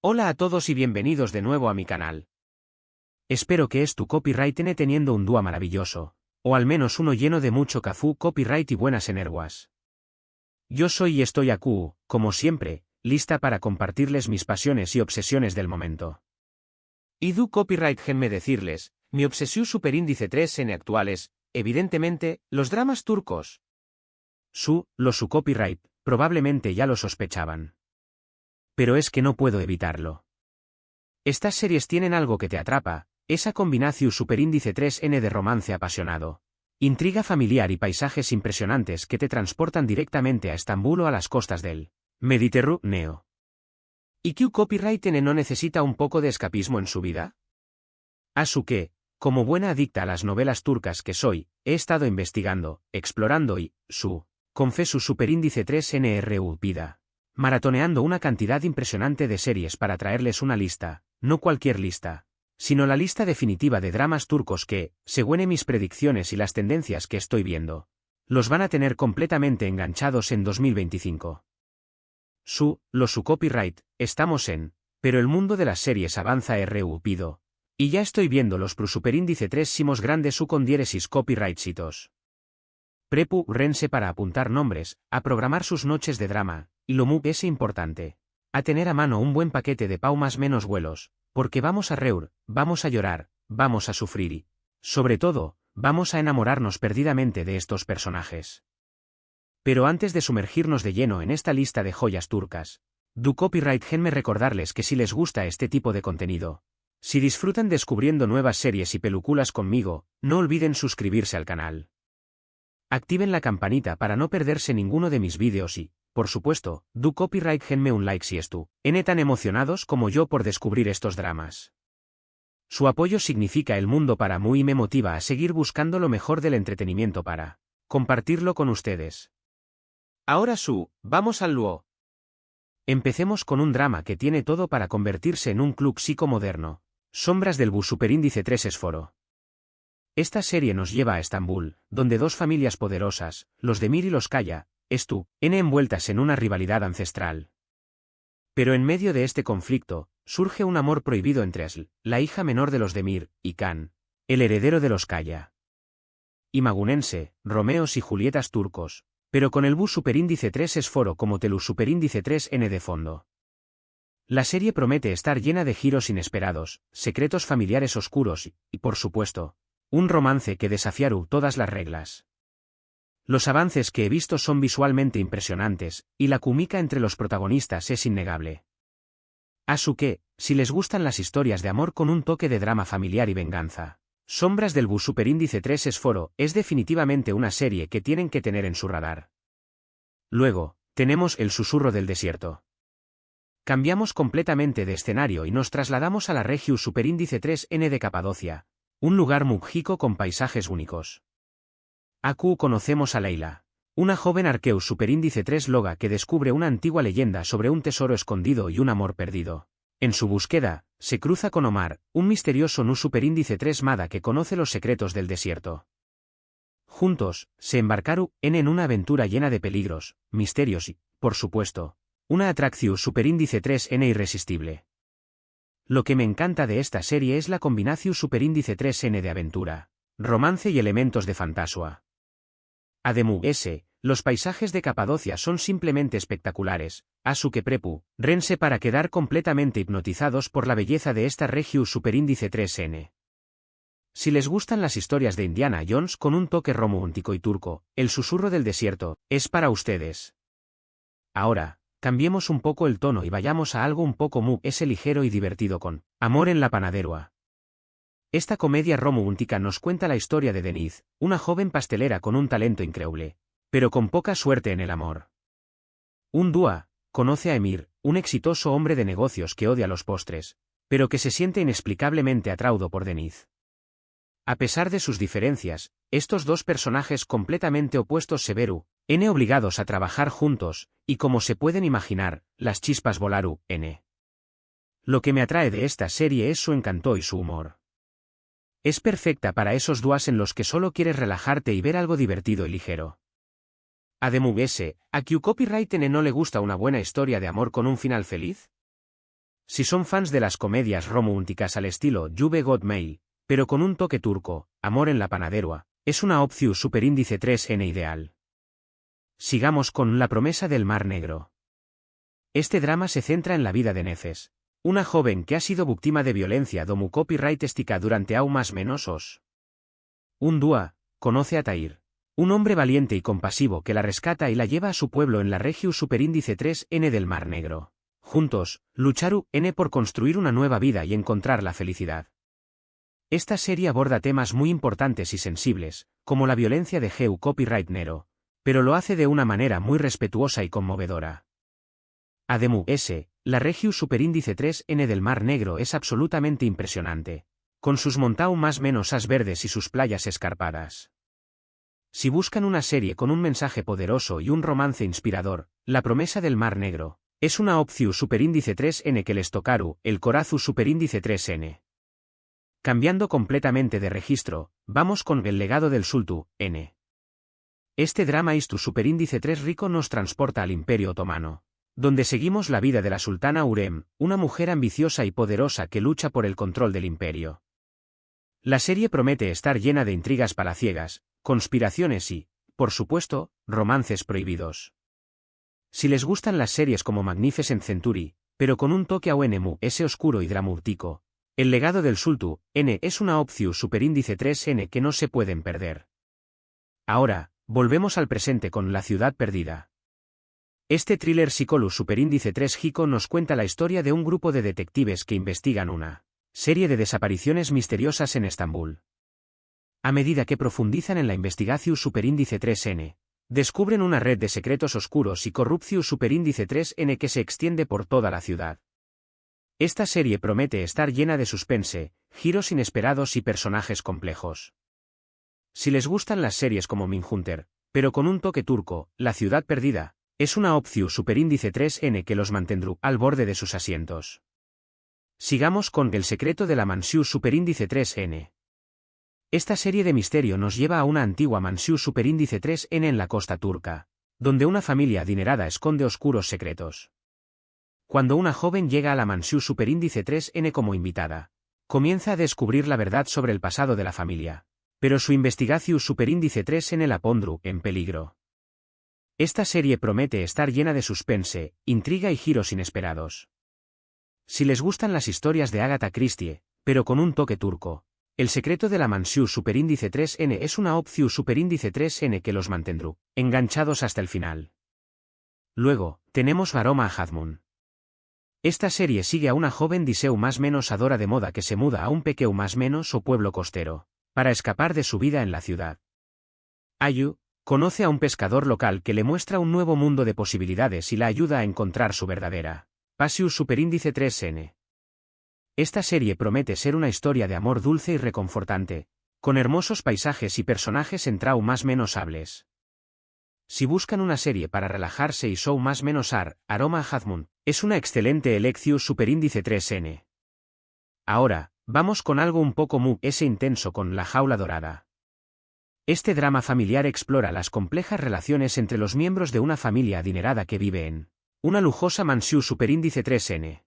Hola a todos y bienvenidos de nuevo a mi canal. Espero que tu copyright teniendo un dúo maravilloso, o al menos uno lleno de mucho cafú, copyright y buenas energuas. Yo soy y estoy aquí, como siempre, lista para compartirles mis pasiones y obsesiones del momento. Y du copyright genme decirles, mi obsesión superíndice 3n actuales, evidentemente, los dramas turcos. Su copyright, probablemente ya lo sospechaban. Pero es que no puedo evitarlo. Estas series tienen algo que te atrapa, esa combinación superíndice 3n de romance apasionado, intriga familiar y paisajes impresionantes que te transportan directamente a Estambul o a las costas del Mediterráneo. ¿Y qué copyright no necesita un poco de escapismo en su vida? Asu que, como buena adicta a las novelas turcas que soy, he estado investigando, explorando y, confeso superíndice 3n vida. Maratoneando una cantidad impresionante de series para traerles una lista, no cualquier lista, sino la lista definitiva de dramas turcos que, según mis predicciones y las tendencias que estoy viendo, los van a tener completamente enganchados en 2025. Su copyright, estamos en, pero el mundo de las series avanza pido. Y ya estoy viendo los superíndice 3 simos grandes con diéresis copyrightsitos. Prepu rense para apuntar nombres, a programar sus noches de drama, y lo es importante. A tener a mano un buen paquete de paumas menos vuelos, porque vamos a reír, vamos a llorar, vamos a sufrir y, sobre todo, vamos a enamorarnos perdidamente de estos personajes. Pero antes de sumergirnos de lleno en esta lista de joyas turcas, du copyright genme recordarles que si les gusta este tipo de contenido, si disfrutan descubriendo nuevas series y películas conmigo, no olviden suscribirse al canal. Activen la campanita para no perderse ninguno de mis vídeos y, por supuesto, du copyright genme un like si tan emocionados como yo por descubrir estos dramas. Su apoyo significa el mundo para mí y me motiva a seguir buscando lo mejor del entretenimiento para compartirlo con ustedes. Ahora vamos al luo. Empecemos con un drama que tiene todo para convertirse en un club psicomoderno, Sombras del superíndice 3 esforo. Esta serie nos lleva a Estambul, donde dos familias poderosas, los Demir y los Kaya, envueltas en una rivalidad ancestral. Pero en medio de este conflicto, surge un amor prohibido entre Asl, la hija menor de los Demir, y Kan, el heredero de los Kaya. Imagunense, Romeos y Julietas turcos, pero con el superíndice 3 esforo como telu superíndice 3n de fondo. La serie promete estar llena de giros inesperados, secretos familiares oscuros y, por supuesto, un romance que desafiará todas las reglas. Los avances que he visto son visualmente impresionantes, y la química entre los protagonistas es innegable. Asu que, si les gustan las historias de amor con un toque de drama familiar y venganza, Sombras del superíndice 3 esforo es definitivamente una serie que tienen que tener en su radar. Luego, tenemos El susurro del desierto. Cambiamos completamente de escenario y nos trasladamos a la región superíndice 3n de Capadocia, un lugar mágico con paisajes únicos. Aquí conocemos a Leila, una joven arqueu superíndice 3 loga que descubre una antigua leyenda sobre un tesoro escondido y un amor perdido. En su búsqueda, se cruza con Omar, un misterioso superíndice 3 mada que conoce los secretos del desierto. Juntos, se embarcaron en una aventura llena de peligros, misterios y, por supuesto, una atracción superíndice 3n irresistible. Lo que me encanta de esta serie es la combinación superíndice 3n de aventura, romance y elementos de fantasía. Además, los paisajes de Capadocia son simplemente espectaculares, asu que prepu, rense para quedar completamente hipnotizados por la belleza de esta región superíndice 3n. Si les gustan las historias de Indiana Jones con un toque romántico y turco, El susurro del desierto, es para ustedes. Ahora, cambiemos un poco el tono y vayamos a algo un poco ligero y divertido con Amor en la panadería. Esta comedia romántica nos cuenta la historia de Deniz, una joven pastelera con un talento increíble, pero con poca suerte en el amor. Un día, conoce a Emir, un exitoso hombre de negocios que odia los postres, pero que se siente inexplicablemente atraído por Deniz. A pesar de sus diferencias, estos dos personajes completamente opuestos se verán obligados a trabajar juntos, y como se pueden imaginar, las chispas volaron. Lo que me atrae de esta serie es su encanto y su humor. Es perfecta para esos días en los que solo quieres relajarte y ver algo divertido y ligero. Además, ¿a qué copyright no le gusta una buena historia de amor con un final feliz? Si son fans de las comedias románticas al estilo Juve Got Mail, pero con un toque turco, Amor en la Panaderoa, es una opción superíndice 3N ideal. Sigamos con La promesa del Mar Negro. Este drama se centra en la vida de Nefes, una joven que ha sido víctima de violencia copyrightestica durante aún más menos os. Un día, conoce a Tahir, un hombre valiente y compasivo que la rescata y la lleva a su pueblo en la región superíndice 3N del Mar Negro. Juntos, lucharon por construir una nueva vida y encontrar la felicidad. Esta serie aborda temas muy importantes y sensibles, como la violencia de copyright nero, pero lo hace de una manera muy respetuosa y conmovedora. Además, la región superíndice 3N del Mar Negro es absolutamente impresionante, con sus montañas más menos verdes y sus playas escarpadas. Si buscan una serie con un mensaje poderoso y un romance inspirador, La promesa del Mar Negro es una opción superíndice 3N que les tocaru, el corazu superíndice 3N. Cambiando completamente de registro, vamos con El legado del Sultán, N. Este drama istu superíndice 3 rico nos transporta al Imperio Otomano, donde seguimos la vida de la sultana Hürrem, una mujer ambiciosa y poderosa que lucha por el control del imperio. La serie promete estar llena de intrigas palaciegas, conspiraciones y, por supuesto, romances prohibidos. Si les gustan las series como Magnificent Century, pero con un toque oscuro y dramático, El legado del Sultán, N es una opción superíndice 3N que no se pueden perder. Ahora, volvemos al presente con La ciudad perdida. Este thriller psicológico superíndice 3 Jico nos cuenta la historia de un grupo de detectives que investigan una serie de desapariciones misteriosas en Estambul. A medida que profundizan en la investigación superíndice 3N, descubren una red de secretos oscuros y corrupción superíndice 3N que se extiende por toda la ciudad. Esta serie promete estar llena de suspense, giros inesperados y personajes complejos. Si les gustan las series como Mindhunter, pero con un toque turco, La ciudad perdida es una opción superíndice 3N que los mantendrá al borde de sus asientos. Sigamos con El secreto de la mansión superíndice 3N. Esta serie de misterio nos lleva a una antigua mansión superíndice 3N en la costa turca, donde una familia adinerada esconde oscuros secretos. Cuando una joven llega a la mansión superíndice 3N como invitada, comienza a descubrir la verdad sobre el pasado de la familia, pero su investigación superíndice 3N la pondrá en peligro. Esta serie promete estar llena de suspense, intriga y giros inesperados. Si les gustan las historias de Agatha Christie, pero con un toque turco, El secreto de la mansión superíndice 3N es una opción superíndice 3N que los mantendrá enganchados hasta el final. Luego, tenemos Aroma a Hadmoon. Esta serie sigue a una joven diseu más menos adora de moda que se muda a un pequeño más menos o pueblo costero, para escapar de su vida en la ciudad. Ayu conoce a un pescador local que le muestra un nuevo mundo de posibilidades y la ayuda a encontrar su verdadera pasión superíndice 3N. Esta serie promete ser una historia de amor dulce y reconfortante, con hermosos paisajes y personajes más menos hables. Si buscan una serie para relajarse y show más menos Aroma a Hadmoon es una excelente elección superíndice 3N. Ahora, vamos con algo un poco intenso con La jaula dorada. Este drama familiar explora las complejas relaciones entre los miembros de una familia adinerada que vive en una lujosa mansión superíndice 3N.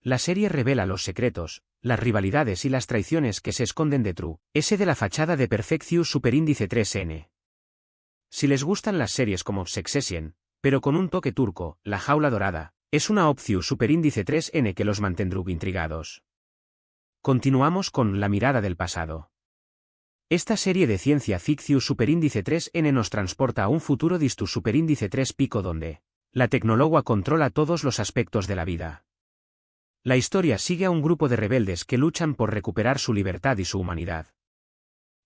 La serie revela los secretos, las rivalidades y las traiciones que se esconden detrás de la fachada de perfección superíndice 3N. Si les gustan las series como Succession, pero con un toque turco, La jaula dorada es una opción superíndice 3N que los mantendrá intrigados. Continuamos con La mirada del pasado. Esta serie de ciencia ficción superíndice 3N nos transporta a un futuro distu superíndice 3 pico donde la tecnología controla todos los aspectos de la vida. La historia sigue a un grupo de rebeldes que luchan por recuperar su libertad y su humanidad.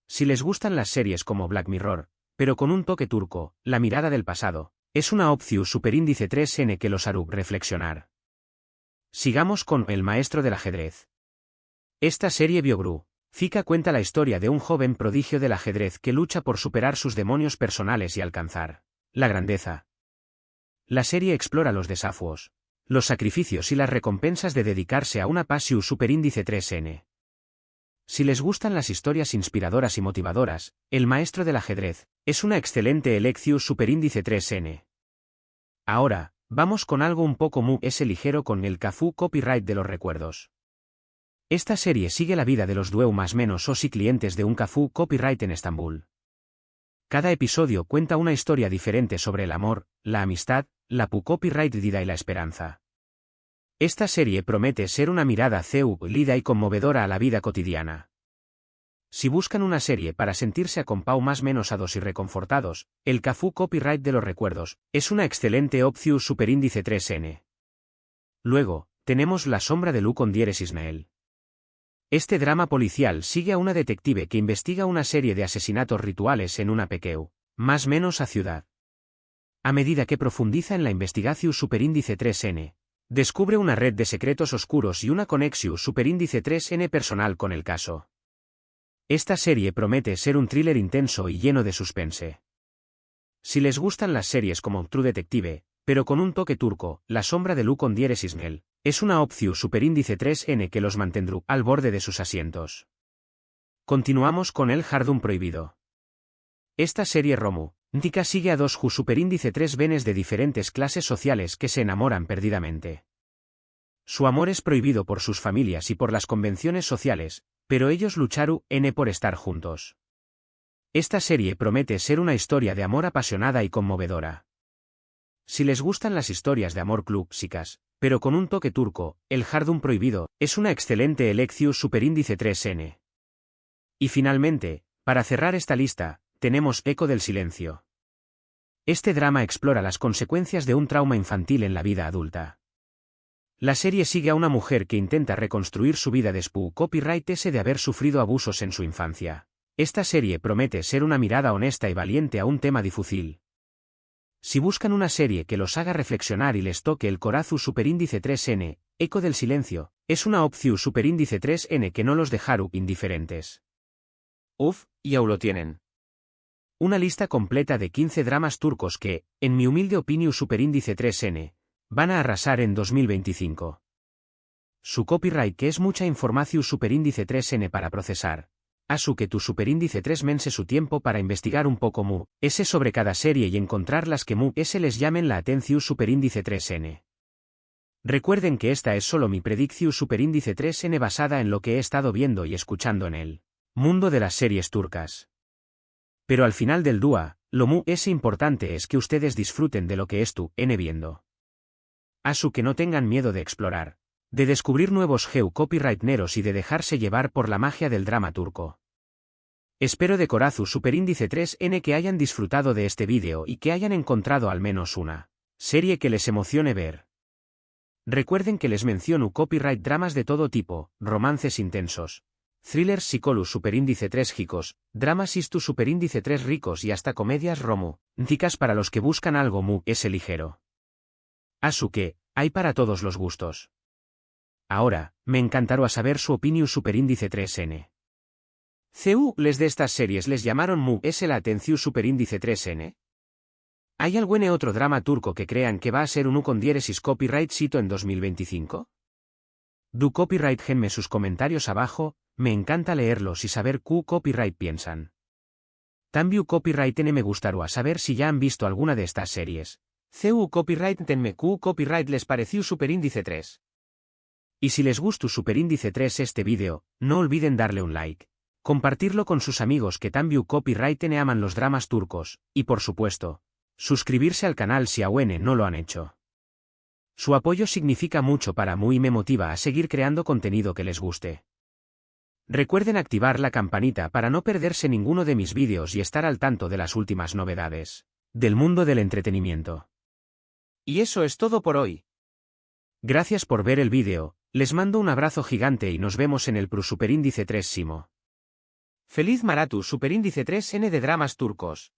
Si les gustan las series como Black Mirror, pero con un toque turco, La mirada del pasado es una opción superíndice 3N que los hará reflexionar. Sigamos con El maestro del ajedrez. Esta serie biográfica cuenta la historia de un joven prodigio del ajedrez que lucha por superar sus demonios personales y alcanzar la grandeza. La serie explora los desafíos, los sacrificios y las recompensas de dedicarse a una pasión superíndice 3N. Si les gustan las historias inspiradoras y motivadoras, El maestro del ajedrez es una excelente elección superíndice 3N. Ahora, Vamos con algo un poco ligero con el Kafú Copyright de los recuerdos. Esta serie sigue la vida de los dueu más menos osi clientes de un Kafú Copyright en Estambul. Cada episodio cuenta una historia diferente sobre el amor, la amistad, la pu copyright vida y la esperanza. Esta serie promete ser una mirada lida y conmovedora a la vida cotidiana. Si buscan una serie para sentirse acompau más menos y reconfortados, el Kafú Copyright de los recuerdos es una excelente opción superíndice 3N. Luego, tenemos La sombra de Lu con Dieres Ismael. Este drama policial sigue a una detective que investiga una serie de asesinatos rituales en una pequeña, más menos a ciudad. A medida que profundiza en la investigación superíndice 3N, descubre una red de secretos oscuros y una conexión superíndice 3N personal con el caso. Esta serie promete ser un thriller intenso y lleno de suspense. Si les gustan las series como True Detective, pero con un toque turco, La sombra de Lu con Dieres Ismael es una opción superíndice 3N que los mantendrá al borde de sus asientos. Continuamos con El Jardín prohibido. Esta serie romántica sigue a dos superíndice 3 venes de diferentes clases sociales que se enamoran perdidamente. Su amor es prohibido por sus familias y por las convenciones sociales, pero ellos lucharon por estar juntos. Esta serie promete ser una historia de amor apasionada y conmovedora. Si les gustan las historias de amor clásicas, pero con un toque turco, El Jardín prohibido es una excelente elección superíndice 3N. Y finalmente, para cerrar esta lista, tenemos Eco del silencio. Este drama explora las consecuencias de un trauma infantil en la vida adulta. La serie sigue a una mujer que intenta reconstruir su vida después copyright de haber sufrido abusos en su infancia. Esta serie promete ser una mirada honesta y valiente a un tema difícil. Si buscan una serie que los haga reflexionar y les toque el corazón superíndice 3N, Eco del silencio, es una opción superíndice 3N que no los dejará indiferentes. Y aún lo tienen. Una lista completa de 15 dramas turcos que, en mi humilde opinión superíndice 3N, van a arrasar en 2025. Su copyright que es mucha información superíndice 3N para procesar. Asu que tu superíndice 3 mense su tiempo para investigar un poco sobre cada serie y encontrar las que les llamen la atención superíndice 3N. Recuerden que esta es solo mi predicción superíndice 3N basada en lo que he estado viendo y escuchando en el mundo de las series turcas. Pero al final del día, lo importante es que ustedes disfruten de lo que viendo. Asu que no tengan miedo de explorar, de descubrir nuevos copyrightneros y de dejarse llevar por la magia del drama turco. Espero de corazón superíndice 3N que hayan disfrutado de este vídeo y que hayan encontrado al menos una serie que les emocione ver. Recuerden que les menciono copyright dramas de todo tipo, romances intensos, thrillers psicolus superíndice 3 chicos, dramas istu superíndice 3 ricos y hasta comedias románticas para los que buscan algo ligero. Asu que, hay para todos los gustos. Ahora, me encantará saber su opinión superíndice 3N. ¿Les de estas series les llamaron la atención superíndice 3N? ¿Hay algún otro drama turco que crean que va a ser un con diéresis copyright sito en 2025? Du copyright genme sus comentarios abajo, me encanta leerlos y saber qué copyright piensan. También copyright me gustaría saber si ya han visto alguna de estas series. Copyright tenme qué copyright les pareció superíndice 3. Y si les gustó superíndice 3 este vídeo, no olviden darle un like, compartirlo con sus amigos que también copyright aman los dramas turcos, y por supuesto, suscribirse al canal si aún no lo han hecho. Su apoyo significa mucho para mí y me motiva a seguir creando contenido que les guste. Recuerden activar la campanita para no perderse ninguno de mis vídeos y estar al tanto de las últimas novedades del mundo del entretenimiento. Y eso es todo por hoy. Gracias por ver el vídeo, les mando un abrazo gigante y nos vemos en el superíndice 3 Simo. Feliz Maratu superíndice 3N de dramas turcos.